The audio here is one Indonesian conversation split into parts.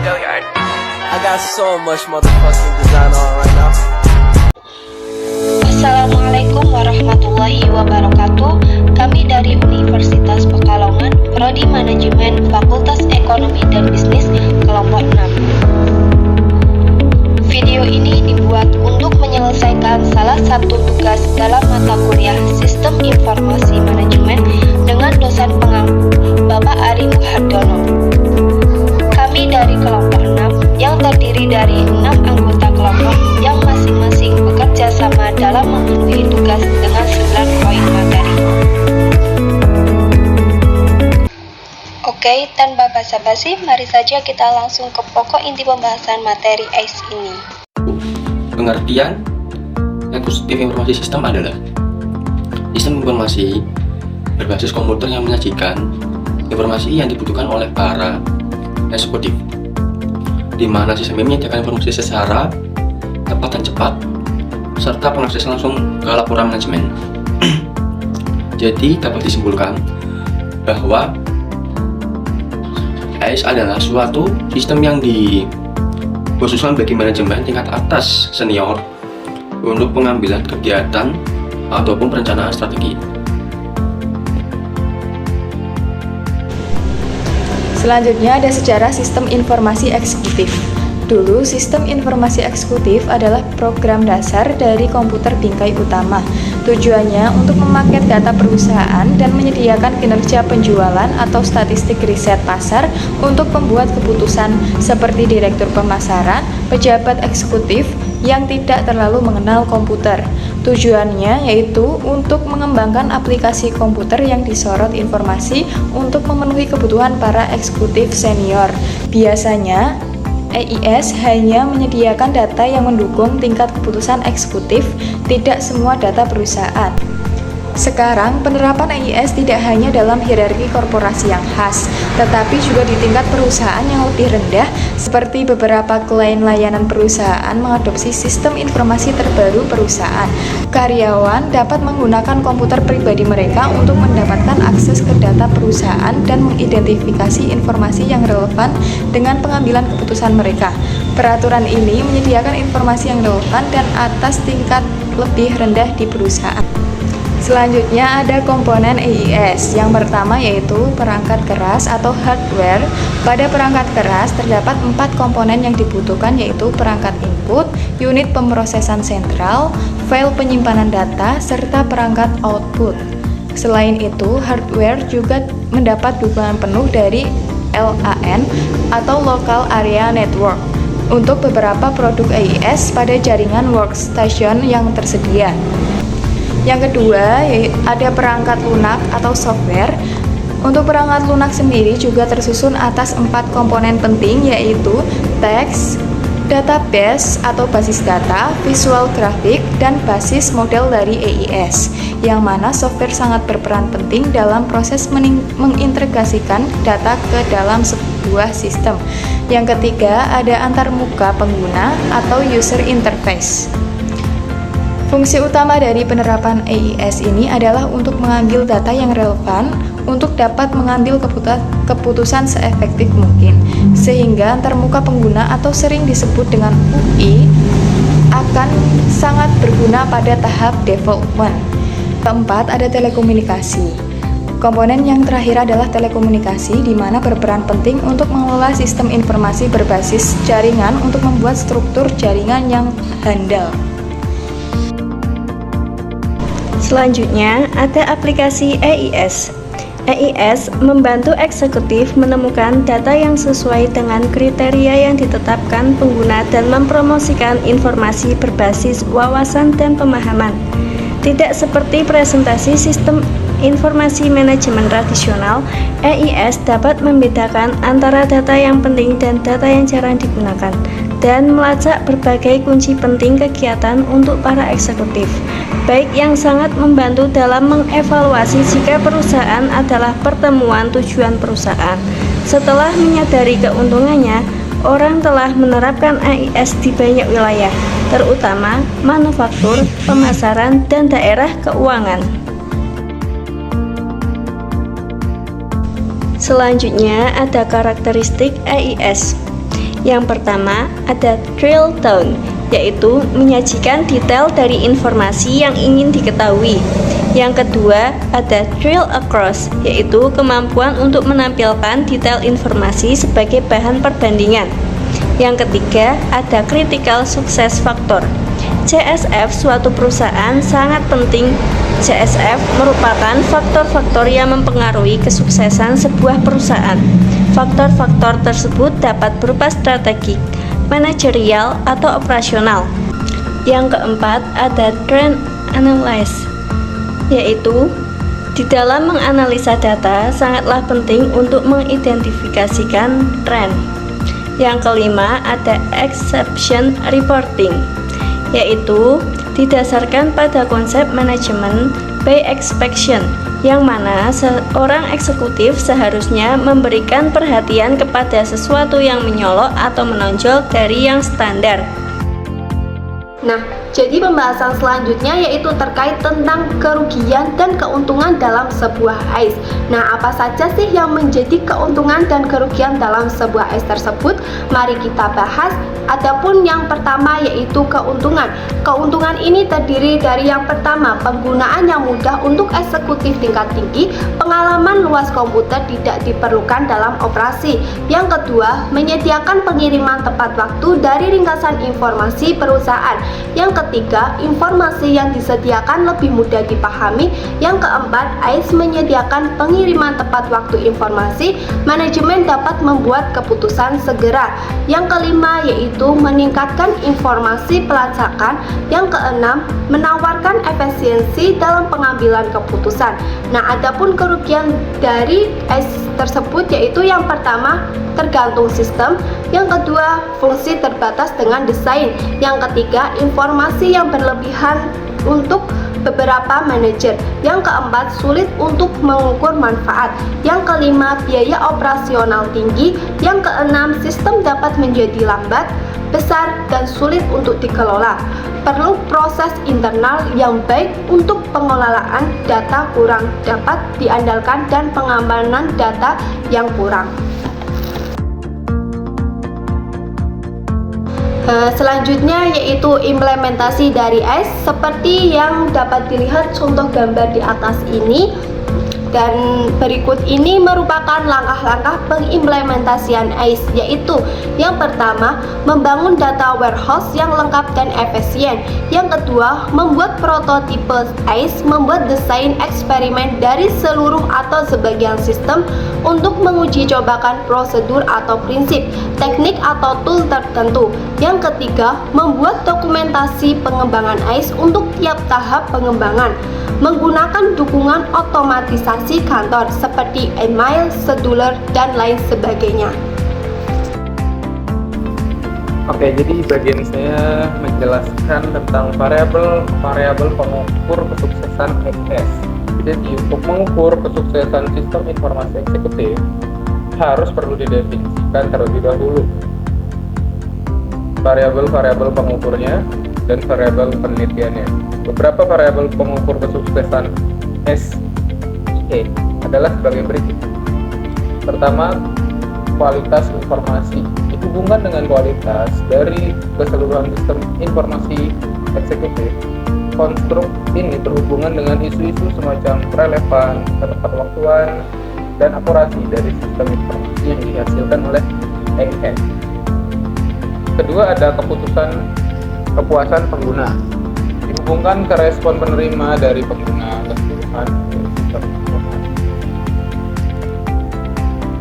Billiard. I got so much motherfucking design on right now. Assalamualaikum warahmatullahi wabarakatuh. Kami dari Universitas Pekalongan, Prodi Manajemen Fakultas Ekonomi dan Bisnis, kelompok 6. Video ini dibuat untuk menyelesaikan salah satu tugas dalam mata kuliah Sistem Informasi Manajemen dengan dosen pengampu Bapak Ari Muhardono. Kami dari kelompok 6 yang terdiri dari 6 anggota kelompok yang masing-masing bekerja sama dalam memenuhi tugas dengan 9 poin materi. Oke, tanpa basa-basi, mari saja kita langsung ke pokok inti pembahasan materi AIS ini. Pengertian eksekutif informasi sistem adalah sistem informasi berbasis komputer yang menyajikan informasi yang dibutuhkan oleh para eksekutif, di mana sistem ini menyediakan informasi secara tepat dan cepat, serta pengakses langsung ke laporan manajemen. Jadi dapat disimpulkan bahwa AIS adalah suatu sistem yang dikhususkan bagi manajemen tingkat atas senior untuk pengambilan kegiatan ataupun perencanaan strategi. Selanjutnya ada sejarah sistem informasi eksekutif. Dulu, sistem informasi eksekutif adalah program dasar dari komputer bingkai utama. Tujuannya untuk memaket data perusahaan dan menyediakan kinerja penjualan atau statistik riset pasar untuk pembuat keputusan seperti direktur pemasaran, pejabat eksekutif yang tidak terlalu mengenal komputer. Tujuannya yaitu untuk mengembangkan aplikasi komputer yang disorot informasi untuk memenuhi kebutuhan para eksekutif senior. Biasanya, AIS hanya menyediakan data yang mendukung tingkat keputusan eksekutif, tidak semua data perusahaan. Sekarang, penerapan AIS tidak hanya dalam hierarki korporasi yang khas, tetapi juga di tingkat perusahaan yang lebih rendah, seperti beberapa klien layanan perusahaan mengadopsi sistem informasi terbaru perusahaan. Karyawan dapat menggunakan komputer pribadi mereka untuk mendapatkan akses ke data perusahaan dan mengidentifikasi informasi yang relevan dengan pengambilan keputusan mereka. Peraturan ini menyediakan informasi yang relevan dan atas tingkat lebih rendah di perusahaan. Selanjutnya ada komponen AIS. Yang pertama yaitu perangkat keras atau hardware. Pada perangkat keras terdapat 4 komponen yang dibutuhkan, yaitu perangkat input, unit pemrosesan sentral, file penyimpanan data, serta perangkat output. Selain itu, hardware juga mendapat dukungan penuh dari LAN atau Local Area Network untuk beberapa produk AIS pada jaringan workstation yang tersedia. Yang kedua, ada perangkat lunak atau software. Untuk perangkat lunak sendiri juga tersusun atas 4 komponen penting, yaitu teks, database atau basis data, visual grafik, dan basis model dari AIS, yang mana software sangat berperan penting dalam proses mengintegrasikan data ke dalam sebuah sistem. Yang ketiga, ada antarmuka pengguna atau user interface. Fungsi utama dari penerapan AIS ini adalah untuk mengambil data yang relevan untuk dapat mengambil keputusan seefektif mungkin, sehingga antarmuka pengguna atau sering disebut dengan UI akan sangat berguna pada tahap development. Keempat, ada telekomunikasi. Komponen yang terakhir adalah telekomunikasi, di mana berperan penting untuk mengelola sistem informasi berbasis jaringan untuk membuat struktur jaringan yang handal. Selanjutnya, ada aplikasi AIS. AIS membantu eksekutif menemukan data yang sesuai dengan kriteria yang ditetapkan pengguna dan mempromosikan informasi berbasis wawasan dan pemahaman. Tidak seperti presentasi sistem informasi manajemen tradisional, AIS dapat membedakan antara data yang penting dan data yang jarang digunakan, dan melacak berbagai kunci penting kegiatan untuk para eksekutif, baik yang sangat membantu dalam mengevaluasi jika perusahaan adalah pertemuan tujuan perusahaan. Setelah menyadari keuntungannya, orang telah menerapkan AIS di banyak wilayah, terutama manufaktur, pemasaran, dan daerah keuangan. Selanjutnya ada karakteristik AIS. Yang pertama ada drill down, yaitu menyajikan detail dari informasi yang ingin diketahui. Yang kedua ada drill across, yaitu kemampuan untuk menampilkan detail informasi sebagai bahan perbandingan. Yang ketiga ada critical success factor. CSF suatu perusahaan sangat penting. CSF merupakan faktor-faktor yang mempengaruhi kesuksesan sebuah perusahaan. Faktor-faktor tersebut dapat berupa strategik, manajerial, atau operasional. Yang keempat ada trend analysis, yaitu di dalam menganalisa data sangatlah penting untuk mengidentifikasikan tren. Yang kelima ada exception reporting, yaitu didasarkan pada konsep manajemen by exception, yang mana seorang eksekutif seharusnya memberikan perhatian kepada sesuatu yang menyolok atau menonjol dari yang standar. Nah, jadi pembahasan selanjutnya yaitu terkait tentang kerugian dan keuntungan dalam sebuah AIS. Nah, apa saja sih yang menjadi keuntungan dan kerugian dalam sebuah AIS tersebut? Mari kita bahas. Adapun yang pertama yaitu keuntungan. Keuntungan ini terdiri dari yang pertama, penggunaan yang mudah untuk eksekutif tingkat tinggi, pengalaman luas komputer tidak diperlukan dalam operasi. Yang kedua, menyediakan pengiriman tepat waktu dari ringkasan informasi perusahaan. Yang ketiga, informasi yang disediakan lebih mudah dipahami. Yang keempat, AIS menyediakan pengiriman tepat waktu informasi, manajemen dapat membuat keputusan segera. Yang kelima yaitu meningkatkan informasi pelacakan. Yang keenam, menawarkan efisiensi dalam pengambilan keputusan. Nah, adapun kerugian dari AIS tersebut yaitu yang pertama, tergantung sistem. Yang kedua, fungsi terbatas dengan desain. Yang ketiga, informasi yang berlebihan untuk beberapa manajer. Yang keempat, sulit untuk mengukur manfaat. Yang kelima, biaya operasional tinggi. Yang keenam, sistem dapat menjadi lambat, besar, dan sulit untuk dikelola. Perlu proses internal yang baik untuk pengelolaan data kurang dapat diandalkan dan pengamanan data yang kurang. Selanjutnya yaitu implementasi dari AIS seperti yang dapat dilihat contoh gambar di atas ini. Dan berikut ini merupakan langkah-langkah pengimplementasian AIS, yaitu yang pertama, membangun data warehouse yang lengkap dan efisien. Yang kedua, membuat prototipe AIS, membuat desain eksperimen dari seluruh atau sebagian sistem untuk menguji cobakan prosedur atau prinsip, teknik atau tool tertentu. Yang ketiga, membuat dokumentasi pengembangan AIS untuk tiap tahap pengembangan, menggunakan dukungan otomatisasi kantor seperti email, scheduler, dan lain sebagainya. Oke, jadi bagian saya menjelaskan tentang variabel pengukur kesuksesan AIS. Jadi untuk mengukur kesuksesan sistem informasi eksekutif harus perlu didefinisikan terlebih dahulu variabel-variabel pengukurnya dan variabel penelitiannya. Beberapa variabel pengukur kesuksesan SIE adalah sebagai berikut. Pertama, kualitas informasi dihubungkan dengan kualitas dari keseluruhan sistem informasi eksekutif. Konstruk ini berhubungan dengan isu-isu semacam relevan, ketepatwaktuan, dan akurasi dari sistem informasi yang dihasilkan oleh AIS. Kedua, ada kepuasan pengguna dihubungkan ke respon penerima dari pengguna keseluruhan sistem informasi.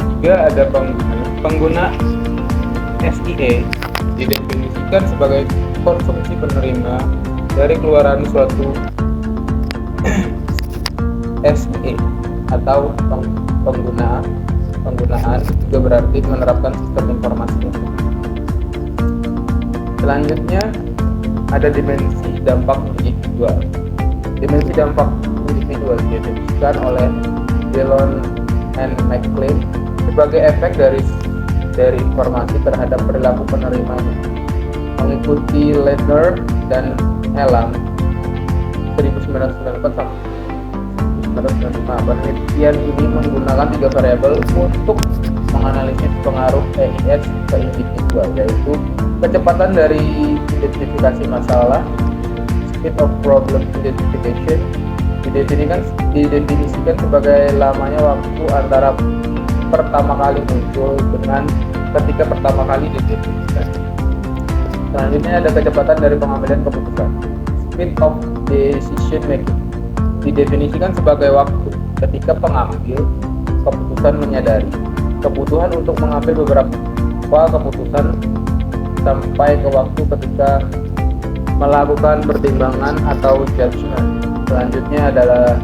Tiga, ada pengguna SIE didefinisikan sebagai konsumsi penerima dari keluaran suatu SIE atau penggunaan juga berarti menerapkan sistem informasi. Selanjutnya ada dimensi dampak individual. Dimensi dampak individual didefinisikan oleh Dillon and McLean sebagai efek dari informasi terhadap perilaku penerimanya. Mengikuti Ledner dan Elam 1994 sampai 1995, penelitian ini menggunakan 3 variabel untuk menganalisis pengaruh EIS ke individual, yaitu kecepatan dari identifikasi masalah, speed of problem identification, didefinisikan sebagai lamanya waktu antara pertama kali muncul dengan ketika pertama kali didefinisikan. Selanjutnya ada kecepatan dari pengambilan keputusan, speed of decision making, didefinisikan sebagai waktu ketika pengambil keputusan menyadari kebutuhan untuk mengambil beberapa keputusan sampai ke waktu ketika melakukan pertimbangan atau judgment. Selanjutnya adalah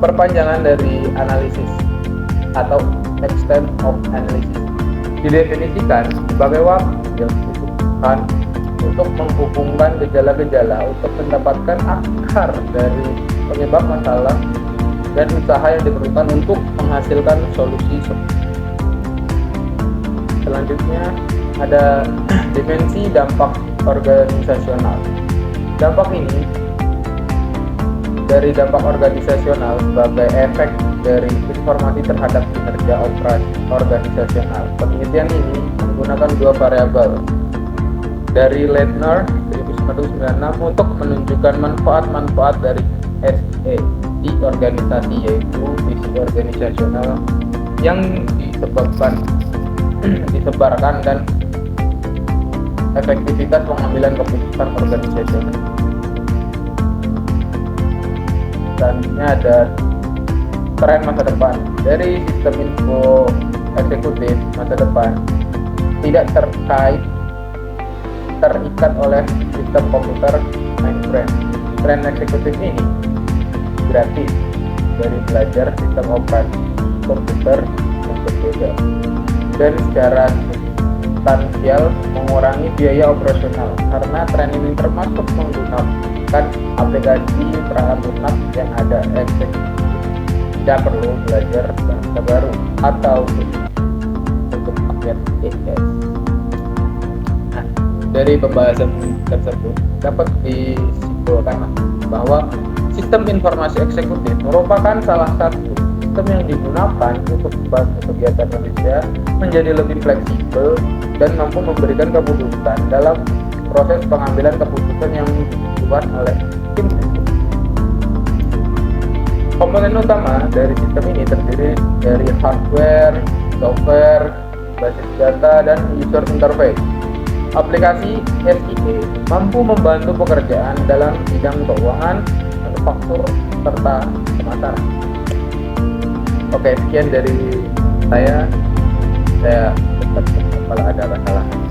perpanjangan dari analisis atau extent of analysis, didefinisikan sebagai waktu yang dibutuhkan untuk menghubungkan gejala-gejala untuk mendapatkan akar dari penyebab masalah dan usaha yang diperlukan untuk menghasilkan solusi. Selanjutnya ada dimensi dampak organisasional. Dampak ini dari dampak organisasional sebagai efek dari informasi terhadap kinerja operasi organisasional. Penelitian ini menggunakan dua variabel dari Ledner 1996 untuk menunjukkan manfaat-manfaat dari SE di organisasi, yaitu visi organisasional yang disebarkan dan efektivitas pengambilan keputusan organisasional. Selanjutnya ada tren masa depan dari sistem info eksekutif masa depan tidak terikat oleh sistem komputer mainframe. Tren eksekutif ini gratis dari belajar sistem operasi komputer yang berbeda dan secara substansial mengurangi biaya operasional karena tren ini termasuk menggunakan aplikasi perangkat lunak yang ada eksekutif. Tidak perlu belajar bahasa baru atau untuk paket ES. Nah, dari pembahasan tersebut dapat disimpulkan bahwa sistem informasi eksekutif merupakan salah satu sistem yang digunakan untuk membantu kegiatan manusia menjadi lebih fleksibel dan mampu memberikan keputusan dalam proses pengambilan keputusan yang dibuat oleh tim. Komponen utama dari sistem ini terdiri dari hardware, software, basis data, dan user interface. Aplikasi SIE mampu membantu pekerjaan dalam bidang keuangan, manufaktur, serta pemasaran. Oke, sekian dari saya tetap kalau ada kesalahan.